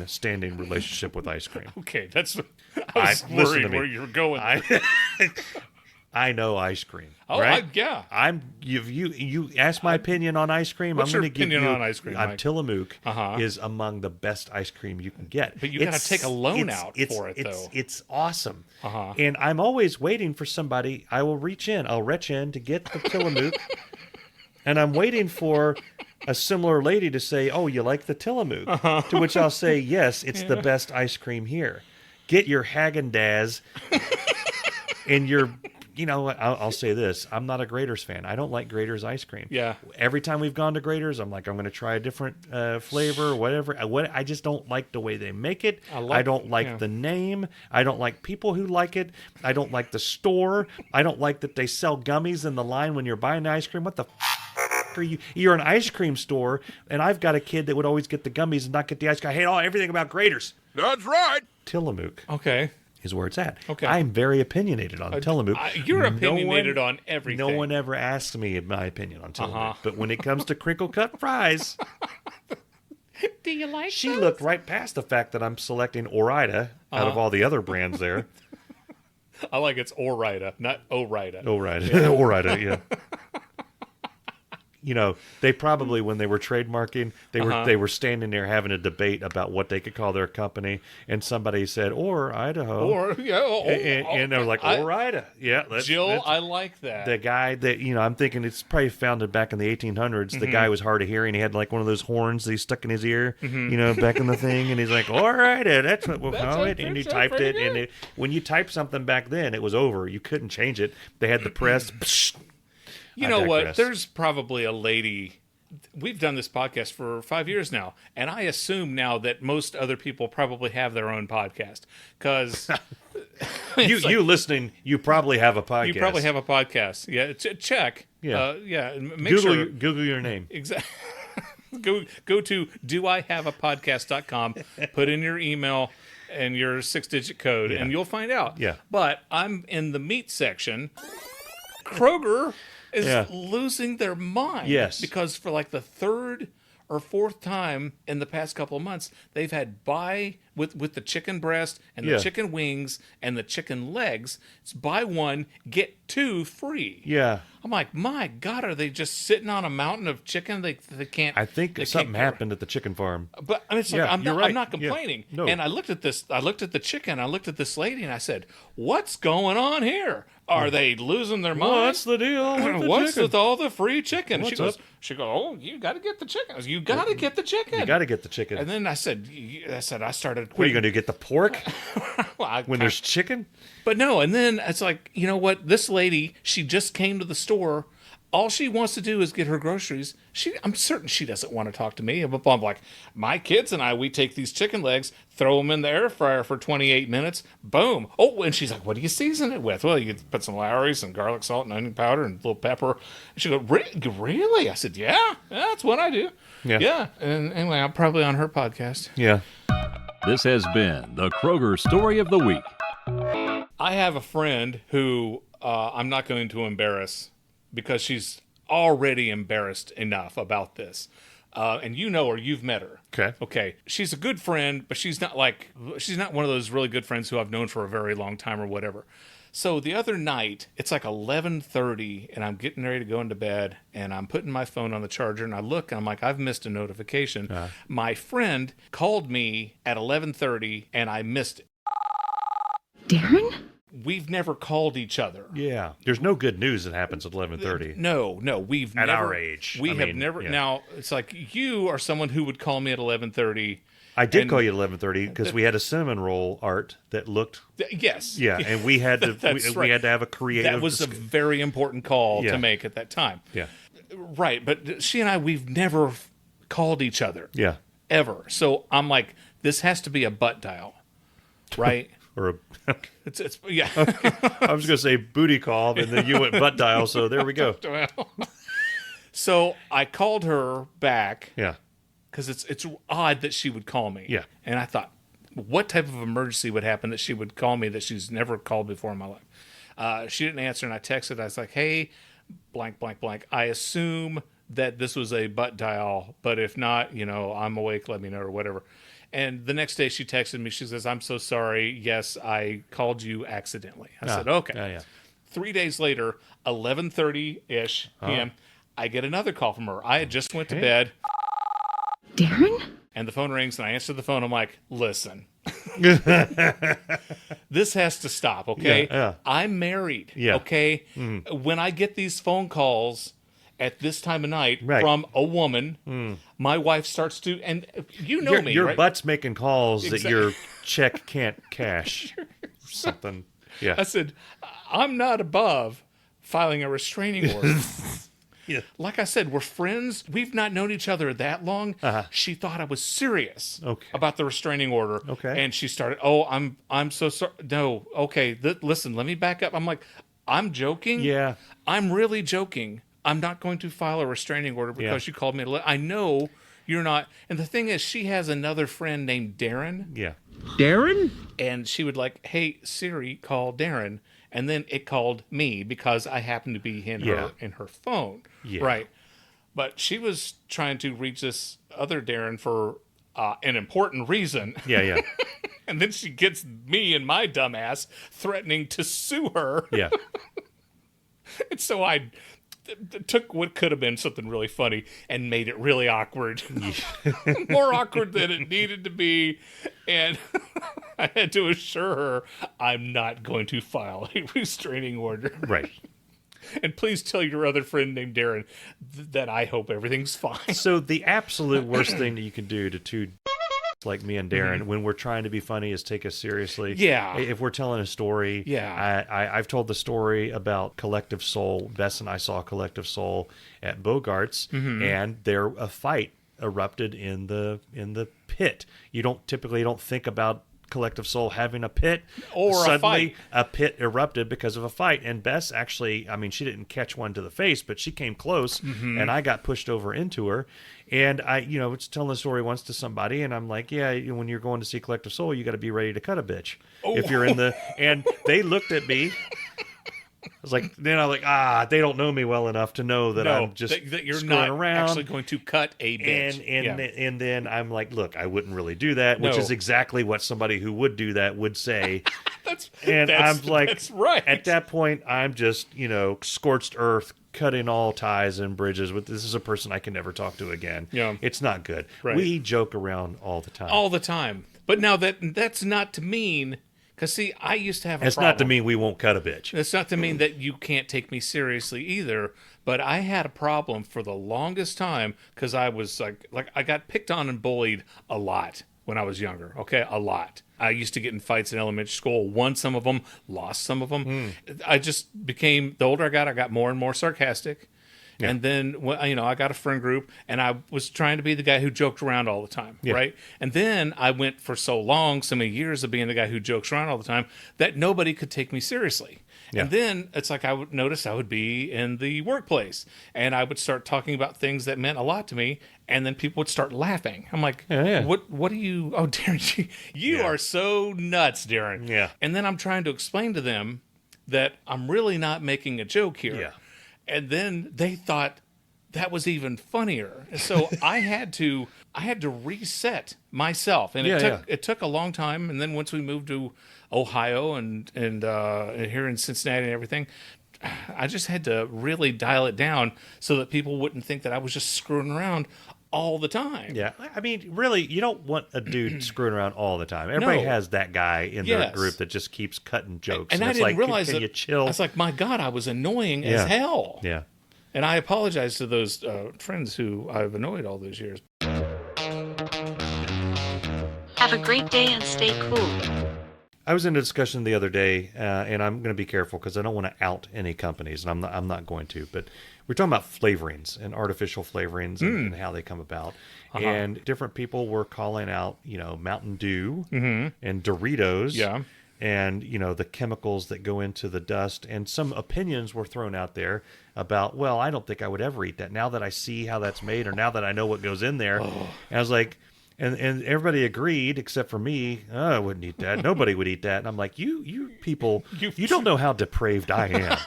standing relationship with ice cream. Okay, that's what I was listen to worried me. where you were going. I know ice cream. Oh, right? You asked my opinion on ice cream. What's I'm your going to give opinion you on ice cream, Mike? Tillamook is among the best ice cream you can get. But you got to take a loan out for it, though. It's awesome. And I'm always waiting for somebody. I'll reach in to get the Tillamook, and I'm waiting for a similar lady to say, "Oh, you like the Tillamook?" To which I'll say, "Yes, it's the best ice cream here. Get your Haagen-Dazs and your you know, I'll say this. I'm not a Grater's fan. I don't like Grater's ice cream. Yeah. Every time we've gone to Grater's, I'm like, I'm going to try a different flavor, whatever. I just don't like the way they make it. I don't like the name. I don't like people who like it. I don't like the store. I don't like that they sell gummies in the line when you're buying ice cream. What the are you? You're an ice cream store, and I've got a kid that would always get the gummies and not get the ice cream. I hate everything about Grater's. That's right. Tillamook. Okay. Is where it's at. Okay. I'm very opinionated on Tillamook. You're opinionated on everything. No one ever asks me my opinion on Tillamook. But when it comes to crinkle cut fries, Do you like she those? looked right past the fact that I'm selecting Orida out of all the other brands there. I like it's Orida, not Orida. Orida. Orida, yeah. You know, they probably, when they were trademarking, they were standing there having a debate about what they could call their company, and somebody said, or Idaho. And they were like, Orida. Yeah. Jill, I like that. The guy that, you know, I'm thinking it's probably founded back in the 1800s. The guy was hard of hearing. He had like one of those horns that he stuck in his ear, you know, back in the thing. And he's like, Orida, that's what we'll call it. And he typed it. And when you typed something back then, it was over. You couldn't change it. They had the press. You know what? There's probably a lady. We've done this podcast for 5 years now, and I assume now that most other people probably have their own podcast because you listening, you probably have a podcast. You probably have a podcast. Yeah, check. Yeah, Make sure Google your name. Exactly. Go to doihaveapodcast.com. Put in your email and your 6-digit code, and you'll find out. Yeah. But I'm in the meat section. Kroger is losing their mind. Yes. Because for like the third or fourth time in the past couple of months, they've had buy with the chicken breast and the chicken wings and the chicken legs. It's buy one, get two free. Yeah. I'm like, my God, are they just sitting on a mountain of chicken? They can't. I think something happened at the chicken farm. But I mean, it's like, I'm not complaining. Yeah. No. And I looked at this. I looked at the chicken. I looked at this lady, and I said, "What's going on here? Are they losing their mind? What's the deal with the What's chicken? with all the free chicken?" What's She goes, "Oh, you got to get the chicken. You got to get the chicken. You got to get the chicken." And then I said, I started. What are you going to do? Get the pork Well, when there's chicken? But no, and then it's like, you know what? This lady, she just came to the store. All she wants to do is get her groceries. I'm certain she doesn't want to talk to me. I'm like, my kids and I, we take these chicken legs, throw them in the air fryer for 28 minutes. Boom. Oh, and she's like, what do you season it with? Well, you put some Lowry's and garlic salt and onion powder and a little pepper. And she goes, really? I said, yeah, that's what I do. Yeah. And anyway, I'm probably on her podcast. Yeah. This has been the Kroger Story of the Week. I have a friend who I'm not going to embarrass because she's already embarrassed enough about this. And you know her, you've met her. Okay. She's a good friend, but she's not one of those really good friends who I've known for a very long time or whatever. So the other night, it's like 11:30, and I'm getting ready to go into bed, and I'm putting my phone on the charger, and I look, and I'm like, I've missed a notification. My friend called me at 11:30, and I missed it. Darin? We've never called each other. Yeah. There's no good news that happens at 11:30. No, we've at never. Our age. We have never. Yeah. Now, it's like you are someone who would call me at 11:30. I did call you at 11:30 because we had a cinnamon roll art that looked. Yes. Yeah, and we had to we had to have a creative. That was a very important call to make at that time. Yeah. Right, but she and I, we've never called each other. Yeah. Ever. So I'm like, this has to be a butt dial, right? Or a. It's yeah. I was going to say booty call, and then you went butt dial. So there we go. So I called her back. Yeah. Because it's odd that she would call me. Yeah. And I thought, what type of emergency would happen that she would call me that she's never called before in my life? She didn't answer, and I texted. I was like, hey, blank, blank, blank. I assume that this was a butt dial, but if not, I'm awake, let me know, or whatever. And the next day she texted me. She says, I'm so sorry. Yes, I called you accidentally. I said, okay. Yeah. 3 days later, 11:30-ish p.m., I get another call from her. I had just went to bed. Darin? And the phone rings, and I answer the phone. I'm like, listen, this has to stop, okay? Yeah. I'm married, okay? Mm. When I get these phone calls at this time of night from a woman, my wife starts to, and you know me, your right? butt's making calls that your check can't cash. Something. Yeah. I said, I'm not above filing a restraining order. Yeah. Like I said, we're friends. We've not known each other that long. She thought I was serious about the restraining order. Okay. And she started, oh, I'm so sorry. No, okay, listen, let me back up. I'm like, I'm joking. Yeah. I'm really joking. I'm not going to file a restraining order because you called me. I know you're not. And the thing is, she has another friend named Darin. Yeah. Darin? And she would like, hey, Siri, call Darin. And then it called me because I happened to be in her phone. Yeah. Right. But she was trying to reach this other Darin for an important reason. Yeah. And then she gets me and my dumbass threatening to sue her. Yeah. And so I took what could have been something really funny and made it really awkward. More awkward than it needed to be. And I had to assure her I'm not going to file a restraining order. Right. And please tell your other friend named Darin that I hope everything's fine. So the absolute worst thing that you can do to two like me and Darin when we're trying to be funny is take us seriously. Yeah. If we're telling a story. Yeah. I've told the story about Collective Soul. Bess and I saw Collective Soul at Bogart's, and a fight erupted in the pit. You don't typically think about Collective Soul having a pit, or suddenly a pit erupted because of a fight. And Bess actually, I mean, she didn't catch one to the face, but she came close, and I got pushed over into her. And I, was telling the story once to somebody, and I'm like, yeah, when you're going to see Collective Soul, you got to be ready to cut a bitch if you're in the. And they looked at me. I was like, then I'm like, they don't know me well enough to know that I'm just that you're screwing not around. actually going to cut a bitch. And then I'm like, look, I wouldn't really do that, which is exactly what somebody who would do that would say. I'm like, that's right. At that point, I'm just, scorched earth, cutting all ties and bridges. This is a person I can never talk to again. Yeah. It's not good. Right. We joke around all the time. All the time. But now that's not to mean. Because, see, I used to have a problem. It's not to mean we won't cut a bitch. That's not to mean that you can't take me seriously either. But I had a problem for the longest time because I was like I got picked on and bullied a lot when I was younger. Okay, a lot. I used to get in fights in elementary school. Won some of them, lost some of them. I just became, the older I got more and more sarcastic. Yeah. And then, I got a friend group, and I was trying to be the guy who joked around all the time, right? And then I went for so many years of being the guy who jokes around all the time, that nobody could take me seriously. Yeah. And then it's like I would notice I would be in the workplace, and I would start talking about things that meant a lot to me, and then people would start laughing. I'm like, what are you... Oh, Darin, you are so nuts, Darin. Yeah. And then I'm trying to explain to them that I'm really not making a joke here. Yeah. And then they thought that was even funnier. So I had to reset myself, and it took a long time. And then once we moved to Ohio and here in Cincinnati and everything, I just had to really dial it down so that people wouldn't think that I was just screwing around all the time. Yeah, I mean, really, you don't want a dude screwing around all the time. Everybody has that guy in their group that just keeps cutting jokes. And I didn't realize can that. You chill? I was like, my God, I was annoying as hell. Yeah. And I apologize to those friends who I've annoyed all those years. Have a great day and stay cool. I was in a discussion the other day, and I'm going to be careful because I don't want to out any companies, and I'm not going to. But we're talking about flavorings and artificial flavorings and how they come about. And different people were calling out, Mountain Dew and Doritos, and the chemicals that go into the dust. And some opinions were thrown out there about, well, I don't think I would ever eat that. Now that I see how that's made, or now that I know what goes in there, and I was like. And everybody agreed except for me. Oh, I wouldn't eat that. Nobody would eat that. And I'm like, you people, you don't know how depraved I am.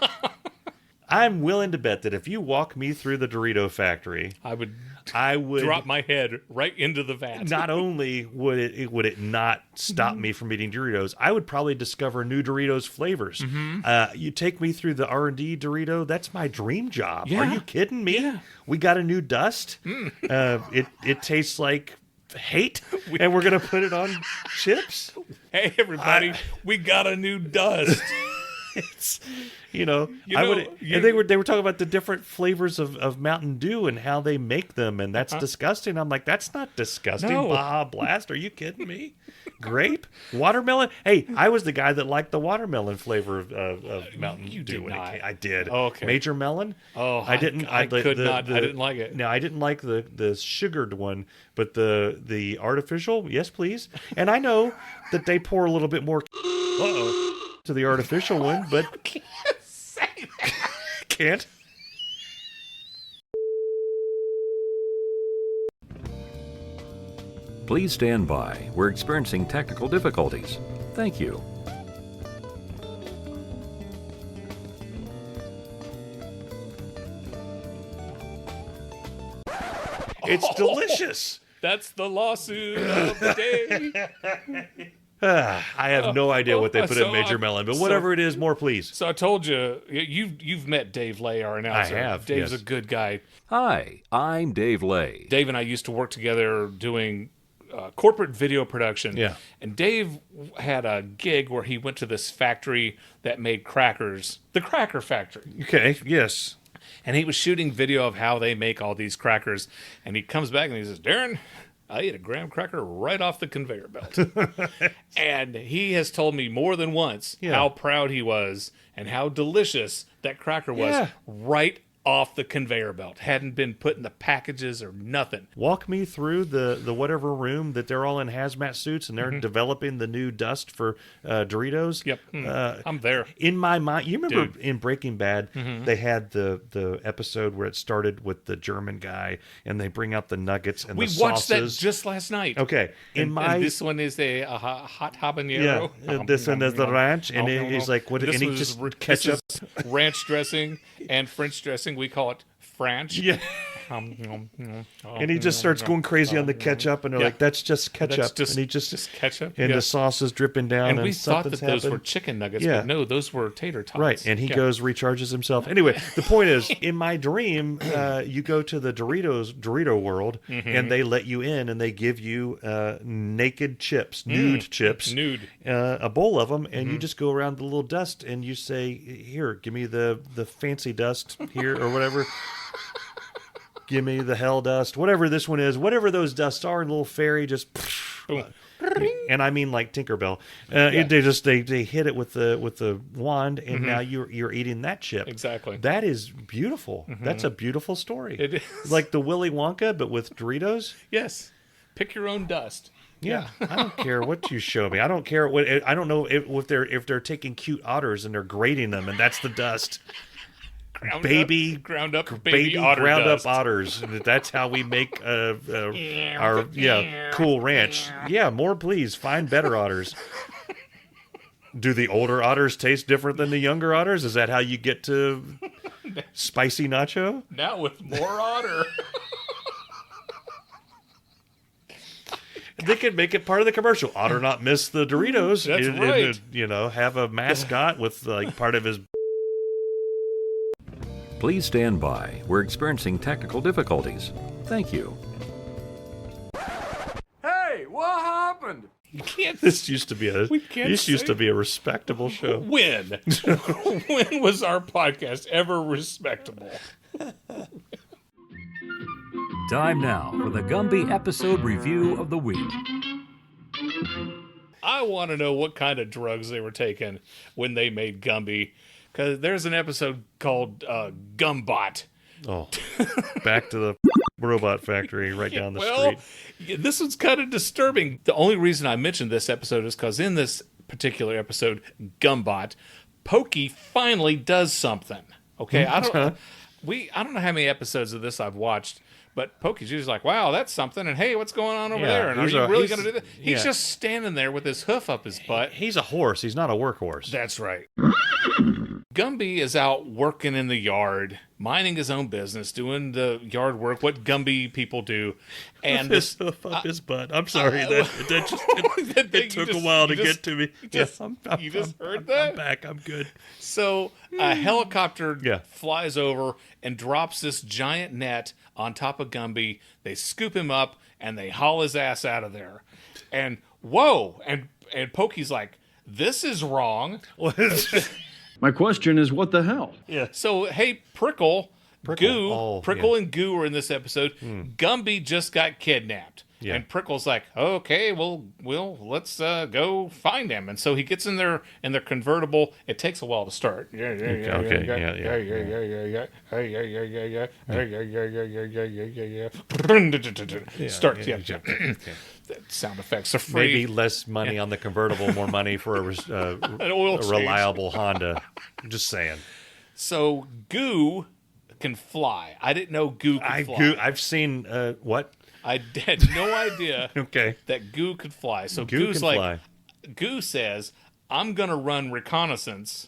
I'm willing to bet that if you walk me through the Dorito factory, I would drop my head right into the vat. Not only would it not stop me from eating Doritos, I would probably discover new Doritos flavors. You take me through the R&D Dorito, that's my dream job. Are you kidding me? Yeah. We got a new dust. It tastes like hate, and we're gonna put it on chips. Hey, everybody, we got a new dust. It's and they were talking about the different flavors of Mountain Dew and how they make them, and that's disgusting. I'm like, that's not disgusting. No. Baja Blast, are you kidding me? Grape? Watermelon? Hey, I was the guy that liked the watermelon flavor of Mountain You Dew. did when it not. came. I did. Oh, okay. Major Melon? Oh, I didn't. I could not. I didn't like it. No, I didn't like the sugared one, but the artificial, yes, please. And I know that they pour a little bit more to the artificial one, but can't. Please stand by. We're experiencing technical difficulties. Thank you. It's delicious. That's the lawsuit of the day. I have no idea what they put in Major Melon, but whatever it is, more please. So I told you, you've met Dave Lay, our announcer. I have, Dave's yes. a good guy. Hi, I'm Dave Lay. Dave and I used to work together doing corporate video production. Yeah. And Dave had a gig where he went to this factory that made crackers, the Cracker Factory. Okay, yes. And he was shooting video of how they make all these crackers. And he comes back and he says, Darin, I ate a graham cracker right off the conveyor belt. And he has told me more than once how proud he was and how delicious that cracker was right off the conveyor belt. Hadn't been put in the packages or nothing. Walk me through the whatever room that they're all in hazmat suits and they're developing the new dust for Doritos. Yep. I'm there. In my mind, you remember in Breaking Bad, they had the episode where it started with the German guy and they bring out the nuggets and We the watched sauces. that just last night. Okay. And this one is a hot habanero. This one is the ranch, and he's like, "What?" This And he was- just this ketchup. is ranch dressing and French dressing. We call it French. Yeah. And he just starts going crazy on the ketchup, and they're like, "That's just ketchup." That's just, and he just ketchup. and Yeah. the sauce is dripping down, And and we thought that something's those were happened. chicken nuggets, Yeah. but no, those were tater tots. Right, and he Yeah. goes, recharges himself. Anyway, the point is, in my dream, you go to the Dorito world, and they let you in, and they give you naked chips, nude chips, a bowl of them, and you just go around the little dust, and you say, "Here, give me the fancy dust here, or whatever." Give me the hell dust, whatever this one is, whatever those dusts are, and little fairy just, and I mean like Tinkerbell. They hit it with the wand, and now you're eating that chip. Exactly. That is beautiful. That's a beautiful story. It is. Like the Willy Wonka, but with Doritos. Yes. Pick your own dust. Yeah, I don't care what you show me. I don't care what. I don't know if they're taking cute otters and they're grating them, and that's the dust. Ground up baby otter ground dust. up otters. That's how we make our cool ranch. Yeah, more please. Find better otters. Do the older otters taste different than the younger otters? Is that how you get to spicy nacho? Now with more otter. They could make it part of the commercial. Otter not miss the Doritos. That's And, right. have a mascot with like part of his. Please stand by. We're experiencing technical difficulties. Thank you. Hey, what happened? This used to be can't a respectable show. When? When was our podcast ever respectable? Time now for the Gumby episode review of the week. I want to know what kind of drugs they were taking when they made Gumby. Because there's an episode called Gumbot. Oh, back to the robot factory right down the street. This was kind of disturbing. The only reason I mentioned this episode is because in this particular episode, Gumbot, Pokey finally does something. Okay, I don't know how many episodes of this I've watched, but Pokey's usually like, "Wow, that's something," and "Hey, what's going on over there?" And "Are you really going to do that?" He's just standing there with his hoof up his butt. He's a horse. He's not a workhorse. That's right. Gumby is out working in the yard, minding his own business, doing the yard work, what Gumby people do. And his hoof up his butt. I'm sorry. It took a while to get to me. You just heard that? I'm back. I'm good. So a helicopter flies over and drops this giant net on top of Gumby. They scoop him up and they haul his ass out of there. And whoa! And Pokey's like, "This is wrong." My question is, what the hell? Yeah. So, hey, Prickle, Prickle and Goo are in this episode. Gumby just got kidnapped. Yeah. And Prickle's like, okay, well, let's go find him. And so he gets in their convertible. It takes a while to start. Starts. That sound effects are free. Maybe less money on the convertible, more money for An oil change. reliable Honda. I'm just saying. So Goo can fly. I didn't know Goo could fly. I've seen what? I had no idea that Goo could fly. So Goo Goo's can like, fly. Goo says, I'm going to run reconnaissance.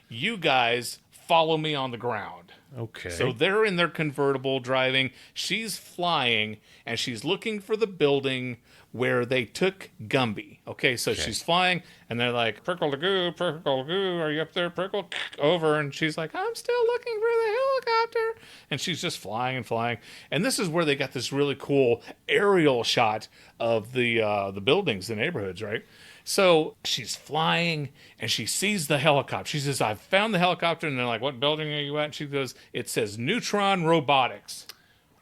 You guys follow me on the ground. Okay. So they're in their convertible driving. She's flying, and she's looking for the building where they took Gumby. Okay, so she's flying, and they're like, Prickle to Goo, are you up there, Prickle? Over, and she's like, I'm still looking for the helicopter. And she's just flying and flying. And this is where they got this really cool aerial shot of the buildings, the neighborhoods, right? So she's flying, and she sees the helicopter. She says, I've found the helicopter. And they're like, what building are you at? And she goes, it says Neutron Robotics.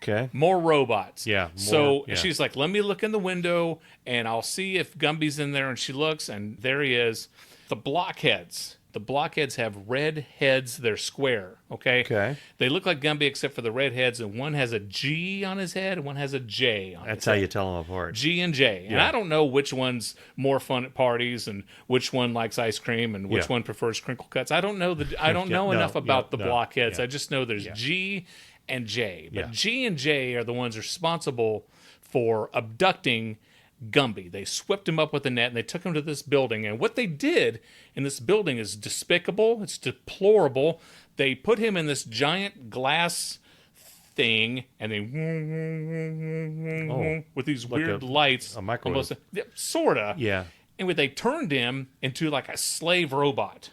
Okay. More robots. Yeah. She's like, let me look in the window, and I'll see if Gumby's in there. And she looks, and there he is. The blockheads. The blockheads have red heads. They're square, okay? They look like Gumby except for the red heads, and one has a G on his head and one has a J on his head. That's how you tell them apart. G and J. And I don't know which one's more fun at parties and which one likes ice cream and which one prefers crinkle cuts. I don't know enough about the blockheads. I just know there's G and J. But G and J are the ones responsible for abducting Gumby. They swept him up with a net and they took him to this building. And what they did in this building is despicable. It's deplorable. They put him in this giant glass thing and they with these like weird lights. A microwave. Sorta. Yeah. And they turned him into like a slave robot.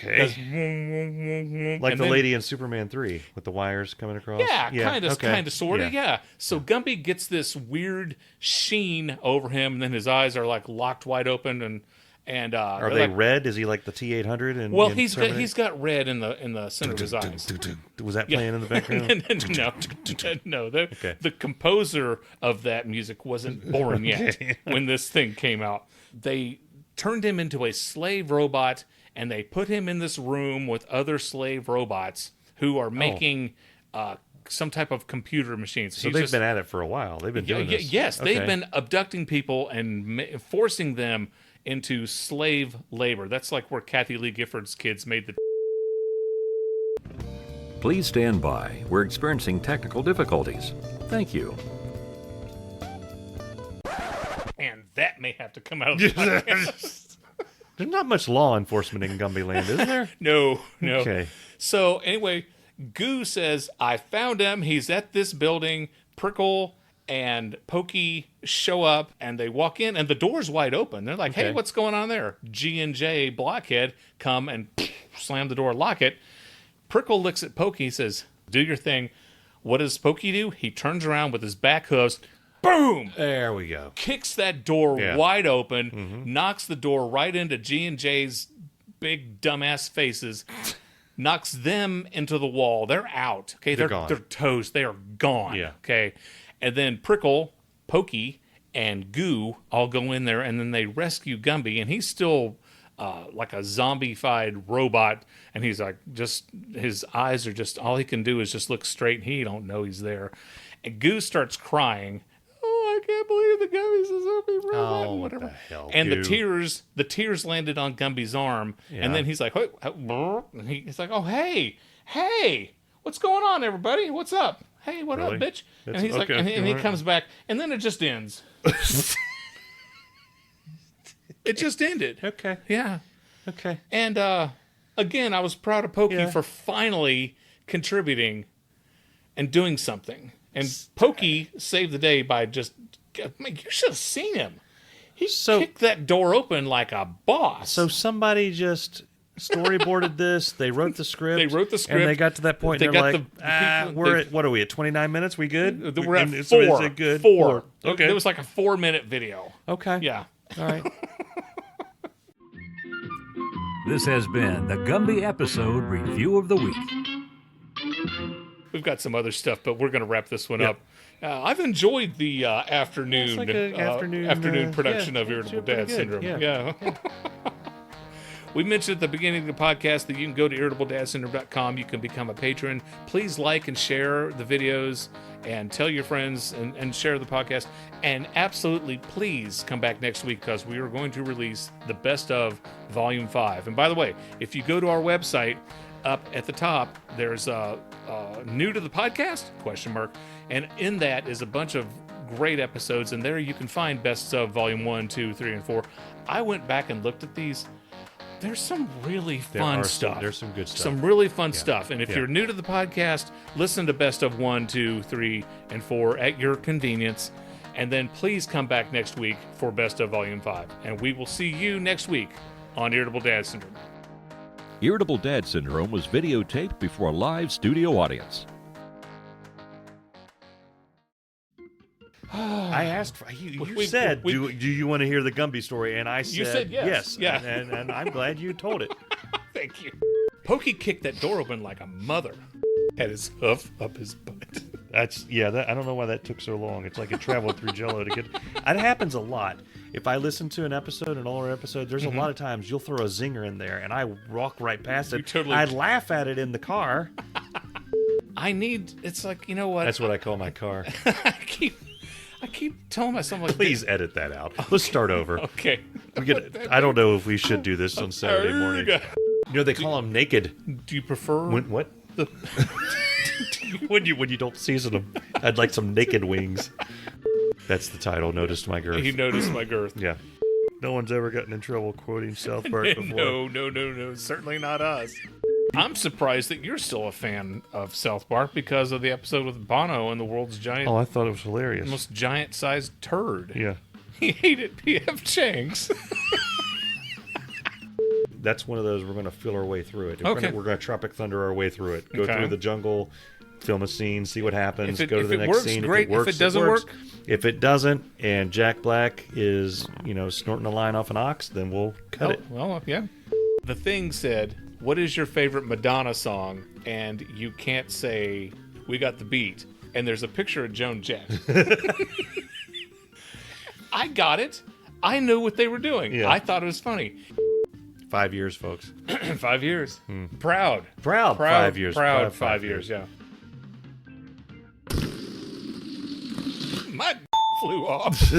Okay. Like the lady in Superman 3 with the wires coming across? Yeah, kind of, sort of, yeah. So Gumby gets this weird sheen over him, and then his eyes are like locked wide open, and are they like, red? Is he like the T-800? He's got red in the center of his eyes. Was that playing in the background? No. The composer of that music wasn't born yet when this thing came out. They turned him into a slave robot. And they put him in this room with other slave robots who are making some type of computer machines. So they've been at it for a while. They've been doing this. Yes, they've been abducting people and forcing them into slave labor. That's like where Kathy Lee Gifford's kids made the... Please stand by. We're experiencing technical difficulties. Thank you. And that may have to come out of the podcast. There's not much law enforcement in Gumby Land, is there? No. Okay. So anyway, Goo says, I found him. He's at this building. Prickle and Pokey show up, and they walk in, and the door's wide open. They're like, hey, what's going on there? G and J, Blockhead, come and slam the door, lock it. Prickle looks at Pokey, says, do your thing. What does Pokey do? He turns around with his back hooves. Boom! There we go. Kicks that door wide open, knocks the door right into G&J's big dumbass faces, knocks them into the wall. They're out. Okay, they're gone. They're toast. They are gone. Yeah. Okay, and then Prickle, Pokey, and Goo all go in there, and then they rescue Gumby, and he's still like a zombified robot, and he's like just his eyes are just all he can do is just look straight, and he don't know he's there. And Goo starts crying. I can't believe the Gumby's a zombie robot. Oh, whatever. What the hell? And the tears landed on Gumby's arm, and then he's like, and he's like, oh, hey, what's going on, everybody? What's up? Hey, what up, bitch? And he's like, and he comes back, and then it just ends. It just ended. Okay. Yeah. Okay. And again, I was proud of Pokey for finally contributing and doing something. And Pokey saved the day by just... Man, you should have seen him. He kicked that door open like a boss. So somebody just storyboarded this. They wrote the script. And they got to that point and they're like, we're at, what are we, at 29 minutes? We good? We're at 4. So is it good? 4. Okay. It was like a 4-minute video. Okay. Yeah. All right. This has been the Gumby episode review of the week. we've got some other stuff, but we're going to wrap this one up. I've enjoyed the afternoon afternoon production of Irritable Dad Syndrome. Yeah. We mentioned at the beginning of the podcast that you can go to IrritableDadSyndrome.com. You can become a patron. Please like and share the videos and tell your friends and share the podcast. And absolutely, please come back next week because we are going to release the best of Volume 5. And by the way, if you go to our website, up at the top, there's new to the podcast, ? And in that is a bunch of great episodes. And there you can find best of Volume 1, 2, 3, and 4. I went back and looked at these. There's some really fun stuff. There's some good stuff. Some really fun stuff. And if you're new to the podcast, listen to Best of 1, 2, 3, and 4 at your convenience. And then please come back next week for Best of Volume 5. And we will see you next week on Irritable Dad Syndrome. Irritable Dad Syndrome was videotaped before a live studio audience. I asked for you said, do you want to hear the Gumby story? And I said, you said yes. Yeah. And I'm glad you told it. Thank you. Pokey kicked that door open like a mother. Had his hoof up his butt. I don't know why that took so long. It's like it traveled through Jello to get. It happens a lot. If I listen to an older episode, there's a lot of times you'll throw a zinger in there, and I walk right past it. I'd laugh at it in the car. It's like, you know what? That's what I call my car. I keep telling myself, like, please edit that out. Let's start over. Okay. I don't know if we should do this on Saturday morning. You know, they call them naked. Do you prefer... What? when you don't season them. I'd like some naked wings. That's the title. Noticed my girth. He noticed my girth. Yeah. No one's ever gotten in trouble quoting South Park before. No. Certainly not us. I'm surprised that you're still a fan of South Park because of the episode with Bono and the world's giant... Oh, I thought it was hilarious. Most giant-sized turd. Yeah. He hated P.F. Chang's. That's one of those we're going to feel our way through it. Okay. We're going to Tropic Thunder our way through it. Go through the jungle, film a scene, see what happens, go to the next scene. Great. If it works, if it doesn't work... If it doesn't, and Jack Black is, snorting a line off an ox, then we'll cut it. Well, yeah. The Thing said, what is your favorite Madonna song? And you can't say, we got the beat. And there's a picture of Joan Jett. I got it. I knew what they were doing. Yeah. I thought it was funny. 5 years, folks. 5 years. Proud. 5 years. Proud 5 years, yeah. My flew off.